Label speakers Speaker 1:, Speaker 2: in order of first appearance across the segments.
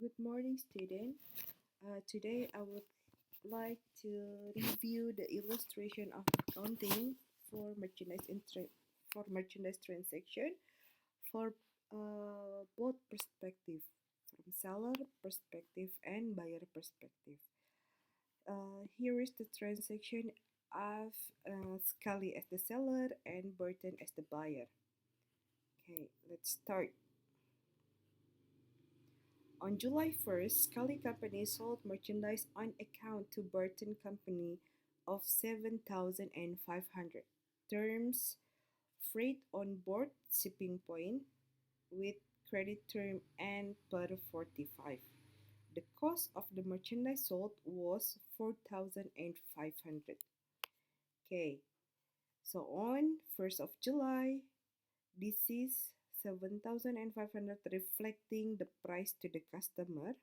Speaker 1: Good morning, student. Today I would like to review the illustration of accounting for merchandise transaction for both perspective, from seller perspective and buyer perspective. Here is the transaction of Scully as the seller and Burton as the buyer. Okay, let's start. On July 1st, Scully Company sold merchandise on account to Burton Company of 7,500. Terms: freight on board, shipping point, with credit term and per 45. The cost of the merchandise sold was 4,500. Okay, so on 1st of July, this is 7,500 reflecting the price to the customer,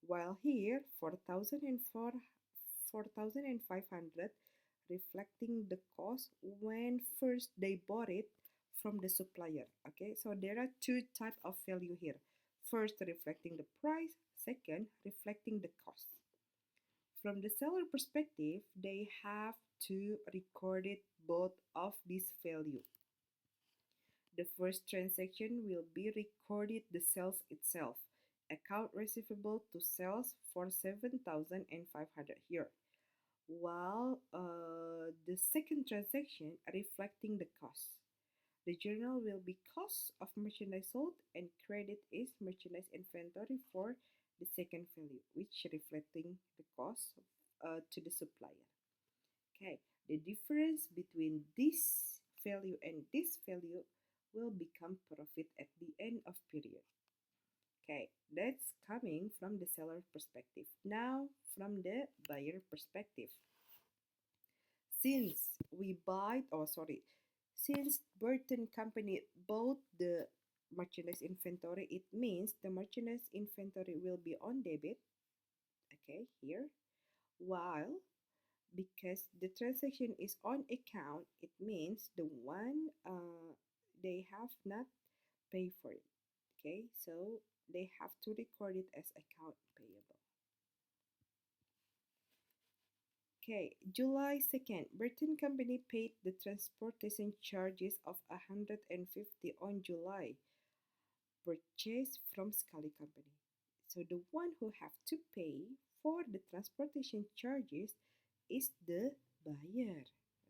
Speaker 1: while here 4,500 reflecting the cost when first they bought it from the supplier. Okay, so there are two types of value here. First, reflecting the price. Second, reflecting the cost. From the seller perspective, they have to record it both of this value. The first transaction will be recorded the sales itself. Account receivable to sales for 7,500 here. While the second transaction reflecting the cost. The journal will be cost of merchandise sold and credit is merchandise inventory for the second value, which reflecting the cost to the supplier. Okay, the difference between this value and this value will become profit at the end of period. Okay, that's coming from the seller perspective. Now, from the buyer perspective. Since Burton Company bought the merchandise inventory, it means the merchandise inventory will be on debit, okay, here, while because the transaction is on account, it means the one they have not paid for it. Okay, so they have to record it as account payable. Okay, July 2nd, Burton Company paid the transportation charges of 150 on July purchase from Scully Company. So the one who have to pay for the transportation charges is the buyer,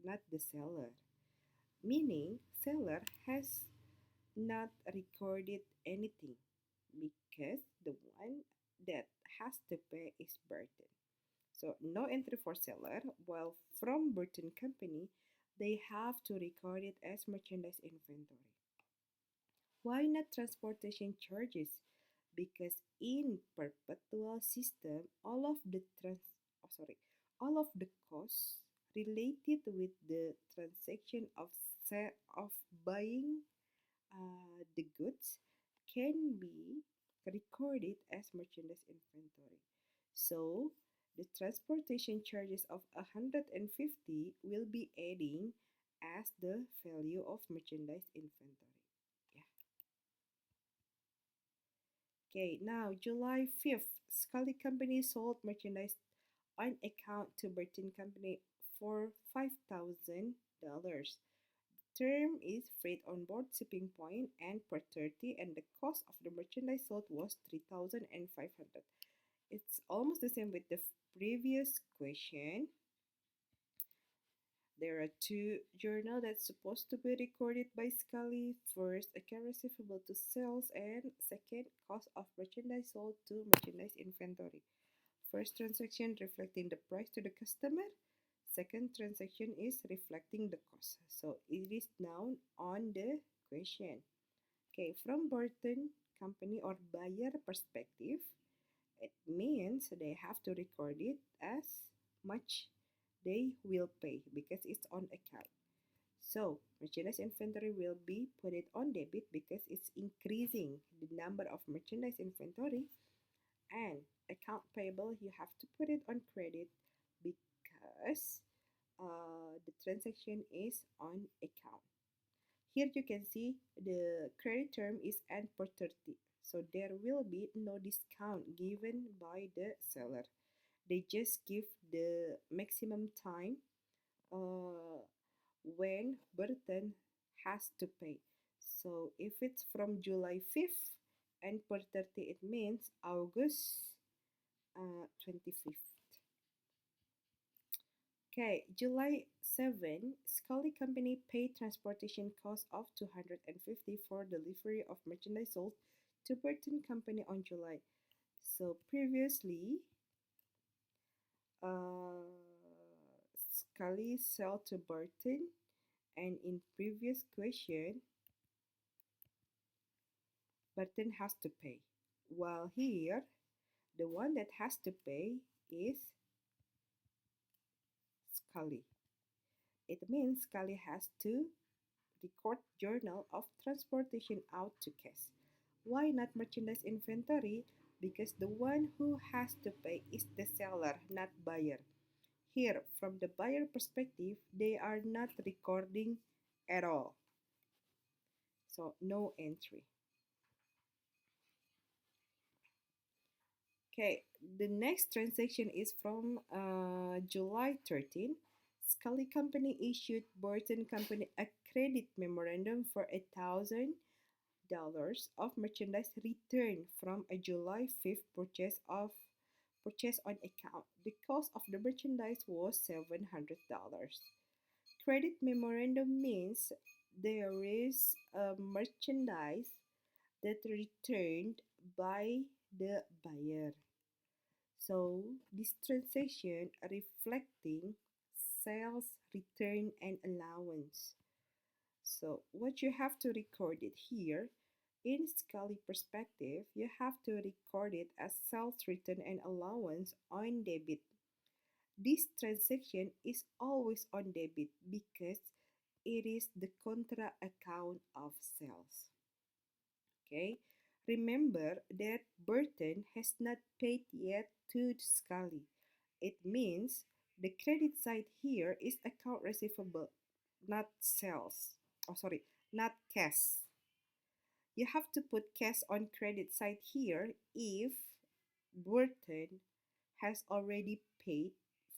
Speaker 1: not the seller. Meaning seller has not recorded anything because the one that has to pay is Burton. So no entry for seller, while from Burton Company, they have to record it as merchandise inventory. Why not transportation charges? Because in Perpetual System, all of the costs related with the transaction of buying the goods can be recorded as merchandise inventory. So the transportation charges of 150 will be adding as the value of merchandise inventory. Yeah. Okay, now July 5th, Scully Company sold merchandise on account to Burton Company for $5,000. Term is freight on board, shipping point, and per 30, and the cost of the merchandise sold was 3,500. It's almost the same with the previous question. There are two journals that's supposed to be recorded by Scully. First, account receivable to sales, and second, cost of merchandise sold to merchandise inventory. First transaction reflecting the price to the customer. Second transaction is reflecting the cost. So it is now on the question. Okay, from Burton Company or buyer perspective, it means they have to record it as much they will pay because it's on account. So merchandise inventory will be put it on debit because it's increasing the number of merchandise inventory, and account payable you have to put it on credit because the transaction is on account. Here you can see the credit term is end per 30. So there will be no discount given by the seller. They just give the maximum time uh, when Burton has to pay. So if it's from July 5th and per 30, it means August 25th. Okay, July 7, Scully Company paid transportation cost of 250 for delivery of merchandise sold to Burton Company on July. So previously, uh, Scully sold to Burton, and in previous question, Burton has to pay. While here, the one that has to pay is Scully. It means Scully has to record journal of transportation out to cash. Why not merchandise inventory? Because the one who has to pay is the seller, not buyer. Here, from the buyer perspective, they are not recording at all. So no entry. Okay, the next transaction is from July 13. Scully Company issued Burton Company a credit memorandum for $1,000 of merchandise returned from a July 5th purchase on account. The cost of the merchandise was $700. Credit memorandum means there is a merchandise that returned by the buyer. So this transaction reflecting sales return and allowance. So what you have to record it here in Scully perspective, you have to record it as sales return and allowance on debit. This transaction is always on debit because it is the contra account of sales. Okay, remember that Burton has not paid yet to Scully. It means the credit side here is account receivable, not sales. Oh, sorry, not cash. You have to put cash on credit side here if Burton has already paid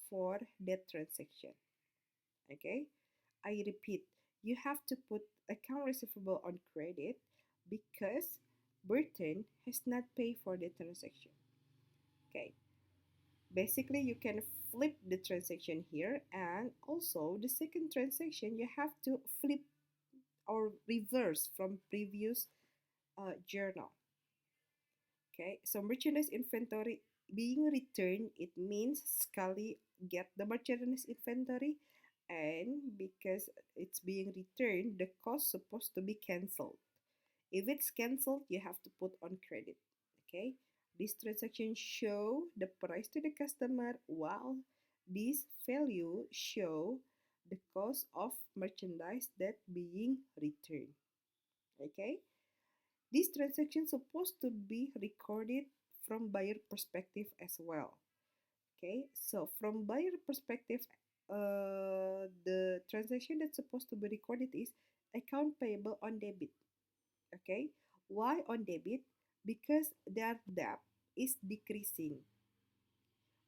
Speaker 1: for that transaction. Okay, I repeat, you have to put account receivable on credit because Burton has not paid for the transaction. Okay, basically you can flip the transaction here, and also the second transaction you have to flip or reverse from previous journal. Okay, so merchandise inventory being returned, it means Scully get the merchandise inventory, and because it's being returned, the cost supposed to be cancelled. If it's cancelled, you have to put on credit. Okay, this transaction show the price to the customer, while this value show the cost of merchandise that being returned. Okay, this transaction supposed to be recorded from buyer perspective as well. Okay, so from buyer perspective, the transaction that's supposed to be recorded is account payable on debit. Okay, why on debit? Because their debt is decreasing.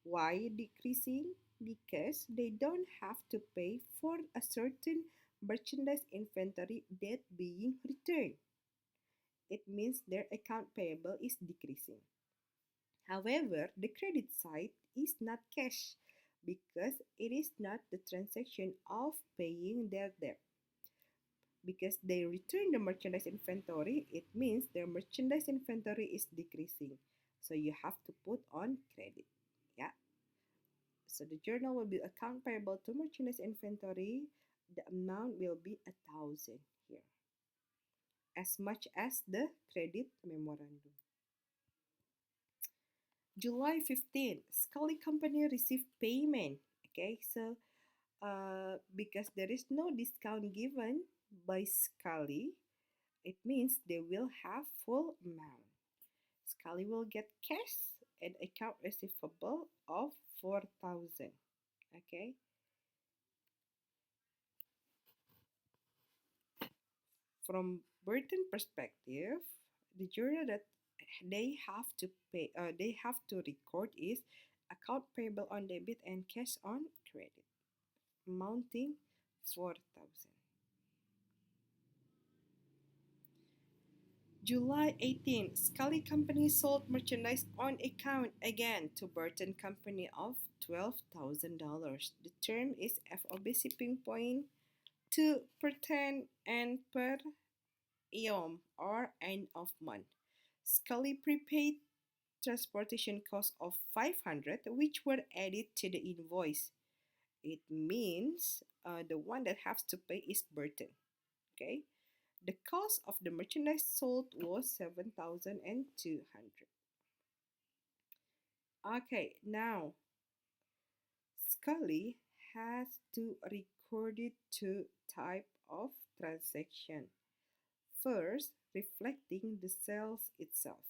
Speaker 1: Why decreasing? Because they don't have to pay for a certain merchandise inventory that being returned. It means their account payable is decreasing. However, the credit side is not cash because it is not the transaction of paying their debt. Because they return the merchandise inventory, it means their merchandise inventory is decreasing. So you have to put on credit. Yeah. So the journal will be account payable to merchandise inventory. The amount will be 1,000 here, as much as the credit memorandum. July 15th, Scully Company received payment. Okay, so because there is no discount given by Scully, it means they will have full amount. Scully will get cash and account receivable of 4,000. Okay, from Burton perspective, the journal that they have to pay. They have to record is account payable on debit and cash on credit, amounting 4,000. July 18, Scully Company sold merchandise on account again to Burton Company of $12,000. The term is FOB shipping point to per ton and per iom or end of month. Scully prepaid transportation cost of 500 which were added to the invoice. It means the one that has to pay is Burton. Okay. The cost of the merchandise sold was 7,200. Okay, now Scully has to record two type of transaction. First, reflecting the sales itself.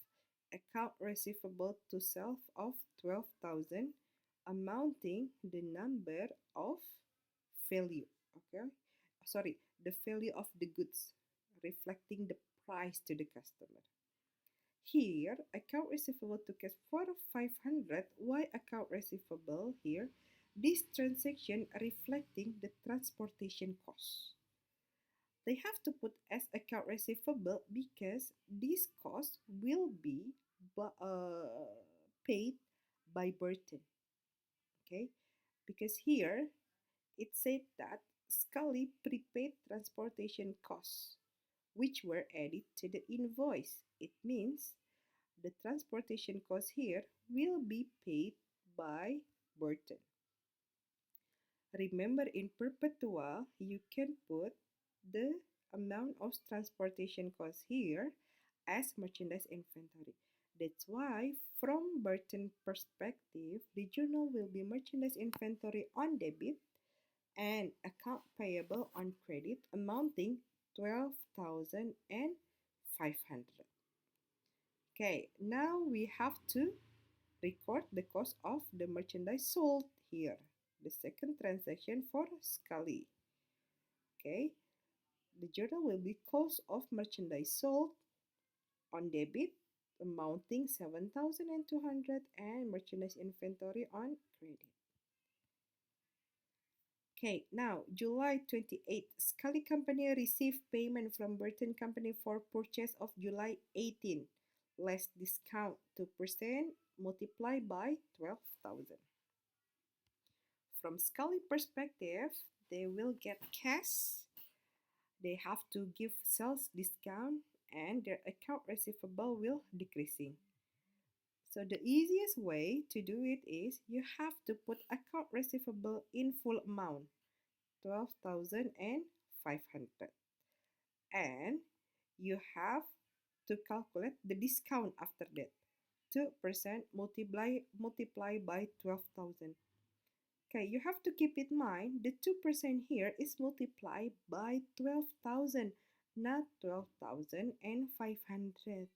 Speaker 1: Account receivable to sales of 12,000 amounting the number of value. Okay, sorry, the value of the goods reflecting the price to the customer. Here, account receivable to cash for 500. Why account receivable here? This transaction reflecting the transportation cost. They have to put as account receivable because this cost will be paid by Burton. Okay, because here it said that Scully prepaid transportation costs which were added to the invoice. It means the transportation cost here will be paid by Burton. Remember, in Perpetual, you can put the amount of transportation cost here as merchandise inventory. That's why, from Burton perspective, the journal will be merchandise inventory on debit and account payable on credit amounting 12,500. Okay, now we have to record the cost of the merchandise sold here. The second transaction for Scully. Okay, the journal will be cost of merchandise sold on debit amounting 7,200 and merchandise inventory on credit. Okay, now July 28th, Scully Company received payment from Burton Company for purchase of July 18, less discount 2% multiplied by 12,000. From Scully perspective, they will get cash, they have to give sales discount, and their account receivable will decreasing. So the easiest way to do it is you have to put account receivable in full amount, 12,500. And you have to calculate the discount after that. 2% multiply by 12,000. Okay, you have to keep in mind the 2% here is multiplied by 12,000, not 12,500.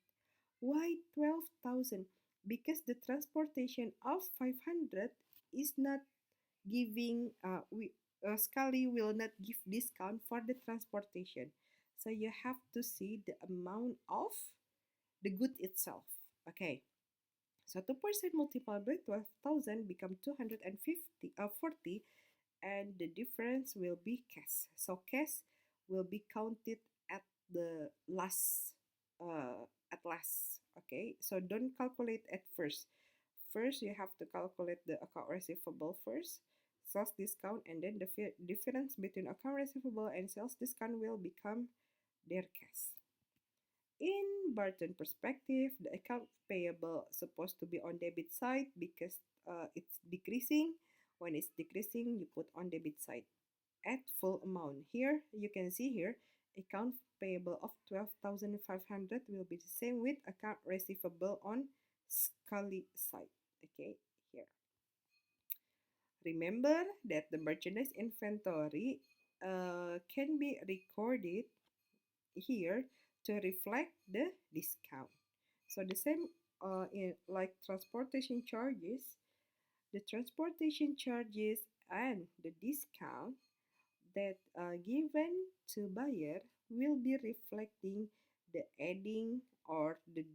Speaker 1: Why 12,000? Because the transportation of 500 is not giving, Scully will not give discount for the transportation. So you have to see the amount of the good itself. Okay. So 2% multiplied by 12,000 become 240, and the difference will be cash. So cash will be counted at the last, okay. So don't calculate at first. First, you have to calculate the account receivable first, sales discount, and then the difference between account receivable and sales discount will become their cash. In Burton perspective, the account payable supposed to be on debit side because it's decreasing. When it's decreasing, you put on debit side at full amount. Here, you can see here, account payable of 12,500 will be the same with account receivable on Scully side. Okay, here. Remember that the merchandise inventory can be recorded here to reflect the discount. So the same in like transportation charges, the transportation charges and the discount that are given to buyer will be reflecting the adding or the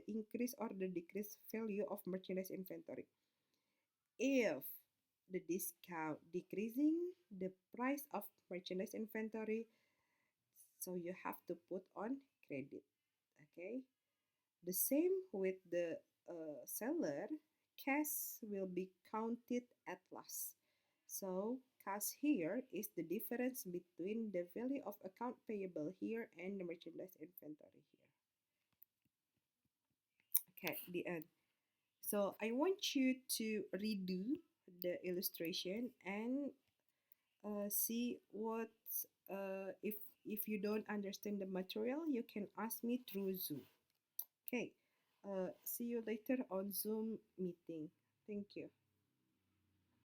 Speaker 1: increase or the decrease value of merchandise inventory. If the discount decreasing the price of merchandise inventory, so you have to put on credit. Okay, the same with the seller, cash will be counted at loss. So cash here is the difference between the value of account payable here and the merchandise inventory here. Okay, the end. So I want you to redo the illustration and see what if you don't understand the material, you can ask me through Zoom. Okay, see you later on Zoom meeting. Thank you.